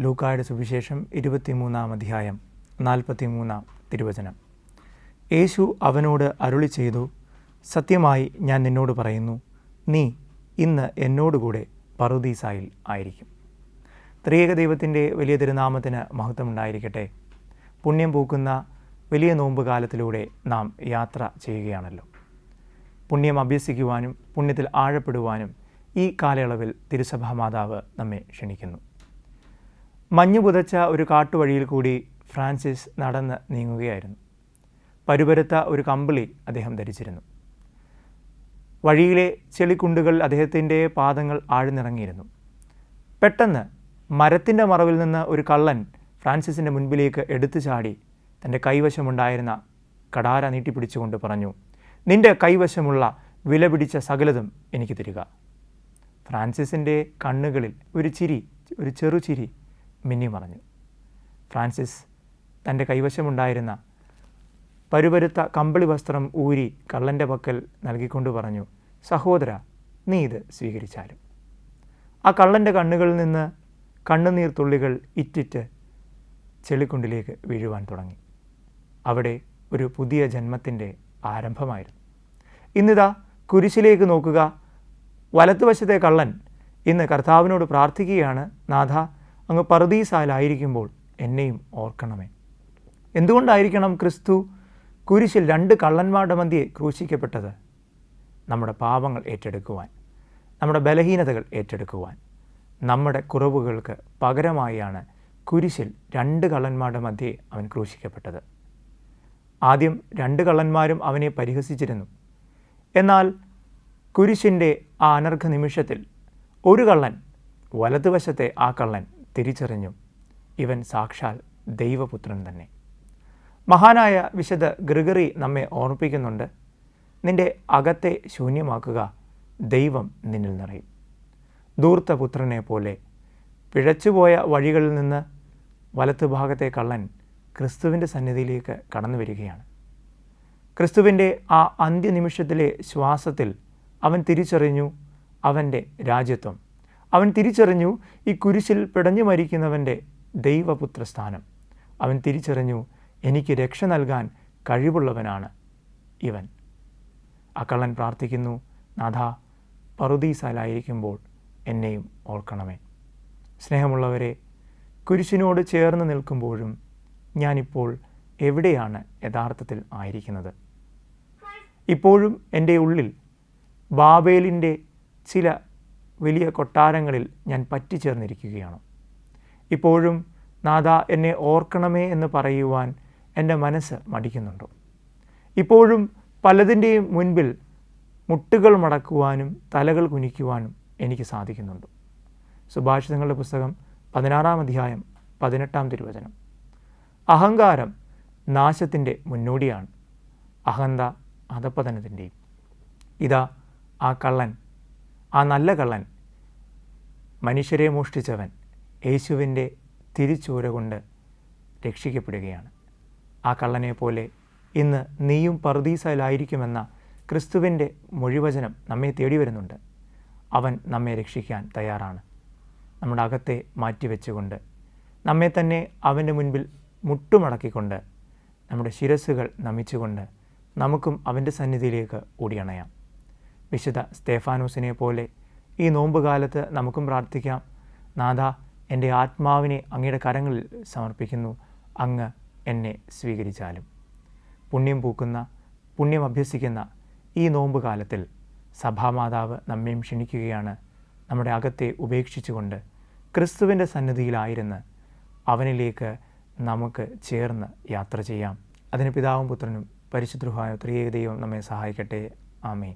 ലൂക്കായുടെ സുവിശേഷം 23-ാം അധ്യായം 43-ാം തിരുവചനം. യേശു അവനോട് അരുളി ചെയ്തു, സത്യമായി ഞാൻ നിന്നോട് പറയുന്നു, നീ ഇന്ന് എന്നോടുകൂടെ പറുദീസായിൽ ആയിരിക്കും. ത്രിയേക ദൈവത്തിൻ്റെ വലിയ തിരുനാമത്തിന് മഹത്വമുണ്ടായിരിക്കട്ടെ. പുണ്യം പൂക്കുന്ന വലിയ നോമ്പ് കാലത്തിലൂടെ നാം യാത്ര ചെയ്യുകയാണല്ലോ. പുണ്യം അഭ്യസിക്കുവാനും പുണ്യത്തിൽ ആഴപ്പെടുവാനും ഈ കാലയളവിൽ തിരുസഭാ മാതാവ് നമ്മെ ക്ഷണിക്കുന്നു. മഞ്ഞു പുതച്ച ഒരു കാട്ടുവഴിയിൽ കൂടി ഫ്രാൻസിസ് നടന്ന് നീങ്ങുകയായിരുന്നു. പരുപരുത്ത ഒരു കമ്പിളി അദ്ദേഹം ധരിച്ചിരുന്നു. വഴിയിലെ ചെളിക്കുണ്ടുകൾ അദ്ദേഹത്തിൻ്റെ പാദങ്ങൾ ആഴ്ന്നിറങ്ങിയിരുന്നു. പെട്ടെന്ന് മരത്തിൻ്റെ മറവിൽ നിന്ന് ഒരു കള്ളൻ ഫ്രാൻസിസിൻ്റെ മുൻപിലേക്ക് എടുത്തു ചാടി തൻ്റെ കൈവശമുണ്ടായിരുന്ന കടാര നീട്ടിപ്പിടിച്ചുകൊണ്ട് പറഞ്ഞു, നിന്റെ കൈവശമുള്ള വില പിടിച്ച സകലതും എനിക്ക് തരിക. ഫ്രാൻസിസിൻ്റെ കണ്ണുകളിൽ ഒരു ചെറുചിരി മിന്നിമറഞ്ഞു. ഫ്രാൻസിസ് തൻ്റെ കൈവശമുണ്ടായിരുന്ന പരുപരുത്ത കമ്പിളി വസ്ത്രം ഊരി കള്ളൻ്റെ പക്കൽ നൽകിക്കൊണ്ട് പറഞ്ഞു, സഹോദര, നീ ഇത് സ്വീകരിച്ചാലും. ആ കള്ളൻ്റെ കണ്ണുകളിൽ നിന്ന് കണ്ണുനീർ തുള്ളികൾ ഇറ്റിറ്റ് ചെളിക്കുണ്ടിലേക്ക് വീഴുവാൻ തുടങ്ങി. അവിടെ ഒരു പുതിയ ജന്മത്തിൻ്റെ ആരംഭമായിരുന്നു. ഇന്നിതാ കുരിശിലേക്ക് നോക്കുക. വലത്തുവശത്തെ കള്ളൻ ഇന്ന് കർത്താവിനോട് പ്രാർത്ഥിക്കുകയാണ്, നാഥ, അങ്ങ് പറുദീസായിലായിരിക്കുമ്പോൾ എന്നെയും ഓർക്കണമേ. എന്തുകൊണ്ടായിരിക്കണം ക്രിസ്തു കുരിശിൽ 2 കള്ളന്മാരുടെ മധ്യേ ക്രൂശിക്കപ്പെട്ടത്? നമ്മുടെ പാപങ്ങൾ ഏറ്റെടുക്കുവാൻ, നമ്മുടെ ബലഹീനതകൾ ഏറ്റെടുക്കുവാൻ, നമ്മുടെ കുറവുകൾക്ക് പകരമായാണ് കുരിശിൽ 2 കള്ളന്മാരുടെ മധ്യേ അവൻ ക്രൂശിക്കപ്പെട്ടത്. ആദ്യം 2 കള്ളന്മാരും അവനെ പരിഹസിച്ചിരുന്നു. എന്നാൽ കുരിശിൻ്റെ ആ അനർഘ നിമിഷത്തിൽ ഒരു കള്ളൻ, വലതുവശത്തെ ആ കള്ളൻ തിരിച്ചറിഞ്ഞു, ഇവൻ സാക്ഷാൽ ദൈവപുത്രൻ തന്നെ. മഹാനായ വിശുദ്ധ ഗ്രിഗറി നമ്മെ ഓർമ്മിപ്പിക്കുന്നുണ്ട്, നിന്റെ അകത്തെ ശൂന്യമാക്കുക, ദൈവം നിന്നിൽ നിറയും. ധൂർത്തപുത്രനെ പോലെ പിഴച്ചുപോയ വഴികളിൽ നിന്ന് വലത്തുഭാഗത്തെ കള്ളൻ ക്രിസ്തുവിൻ്റെ സന്നിധിയിലേക്ക് കടന്നു വരികയാണ്. ക്രിസ്തുവിൻ്റെ ആ അന്ത്യനിമിഷത്തിലെ ശ്വാസത്തിൽ അവൻ തിരിച്ചറിഞ്ഞു അവൻ്റെ രാജ്യത്വം. അവൻ തിരിച്ചറിഞ്ഞു ഈ കുരിശിൽ പിടഞ്ഞു മരിക്കുന്നവൻ്റെ ദൈവപുത്ര സ്ഥാനം. അവൻ തിരിച്ചറിഞ്ഞു, എനിക്ക് രക്ഷ നൽകാൻ കഴിവുള്ളവനാണ് ഇവൻ. ആ കള്ളൻ പ്രാർത്ഥിക്കുന്നു, നാഥ, പറുദീസായിലായിരിക്കുമ്പോൾ എന്നെയും ഓർക്കണമേ. സ്നേഹമുള്ളവരെ, കുരിശിനോട് ചേർന്ന് നിൽക്കുമ്പോഴും ഞാനിപ്പോൾ എവിടെയാണ് യഥാർത്ഥത്തിൽ ആയിരിക്കുന്നത്? ഇപ്പോഴും എൻ്റെ ഉള്ളിൽ ബാബേലിൻ്റെ ചില വലിയ കൊട്ടാരങ്ങളിൽ ഞാൻ പറ്റിച്ചേർന്നിരിക്കുകയാണോ? ഇപ്പോഴും നാഥ, എന്നെ ഓർക്കണമേ എന്ന് പറയുവാൻ എൻ്റെ മനസ്സ് മടിക്കുന്നുണ്ടോ? ഇപ്പോഴും പലതിൻ്റെയും മുൻപിൽ മുട്ടുകൾ മടക്കുവാനും തലകൾ കുനിക്കുവാനും എനിക്ക് സാധിക്കുന്നുണ്ടോ? സുഭാഷിതങ്ങളുടെ പുസ്തകം 16-ാം അധ്യായം 18-ാം തിരുവചനം. അഹങ്കാരം നാശത്തിൻ്റെ മുന്നോടിയാണ്, അഹന്ത അധപ്പതനത്തിൻ്റെയും. ഇതാ ആ കള്ളൻ, ആ നല്ല കള്ളൻ, മനുഷ്യരെ മോഷ്ടിച്ചവൻ യേശുവിൻ്റെ തിരിച്ചൂര കൊണ്ട് രക്ഷിക്കപ്പെടുകയാണ്. ആ കള്ളനെ പോലെ ഇന്ന് നീയും പറുദീസായിലായിരിക്കുമെന്ന ക്രിസ്തുവിൻ്റെ മൊഴിവചനം നമ്മെ തേടി വരുന്നുണ്ട്. അവൻ നമ്മെ രക്ഷിക്കാൻ തയ്യാറാണ്. നമ്മുടെ അകത്തെ മാറ്റിവെച്ചുകൊണ്ട്, നമ്മെ തന്നെ അവൻ്റെ മുൻപിൽ മുട്ടുമടക്കിക്കൊണ്ട്, നമ്മുടെ ശിരസ്സുകൾ നമിച്ചുകൊണ്ട് നമുക്കും അവൻ്റെ സന്നിധിയിലേക്ക് ഓടിയണയാം. വിശുദ്ധ സ്തേഫാനോസിനെ പോലെ ഈ നോമ്പുകാലത്ത് നമുക്കും പ്രാർത്ഥിക്കാം, നാഥ, എൻ്റെ ആത്മാവിനെ അങ്ങയുടെ കരങ്ങളിൽ സമർപ്പിക്കുന്നു, അങ്ങ് എന്നെ സ്വീകരിച്ചാലും. പുണ്യം പൂക്കുന്ന, പുണ്യം അഭ്യസിക്കുന്ന ഈ നോമ്പുകാലത്തിൽ സഭാമാതാവ് നമ്മയും ക്ഷണിക്കുകയാണ്, നമ്മുടെ അകത്തെ ഉപേക്ഷിച്ചുകൊണ്ട് ക്രിസ്തുവിൻ്റെ സന്നിധിയിലായിരുന്ന് അവനിലേക്ക് നമുക്ക് ചേർന്ന് യാത്ര ചെയ്യാം. അതിന് പിതാവും പുത്രനും പരിശുദ്ധ ത്രിയേക ദൈവം നമ്മെ സഹായിക്കട്ടെ. ആമേൻ.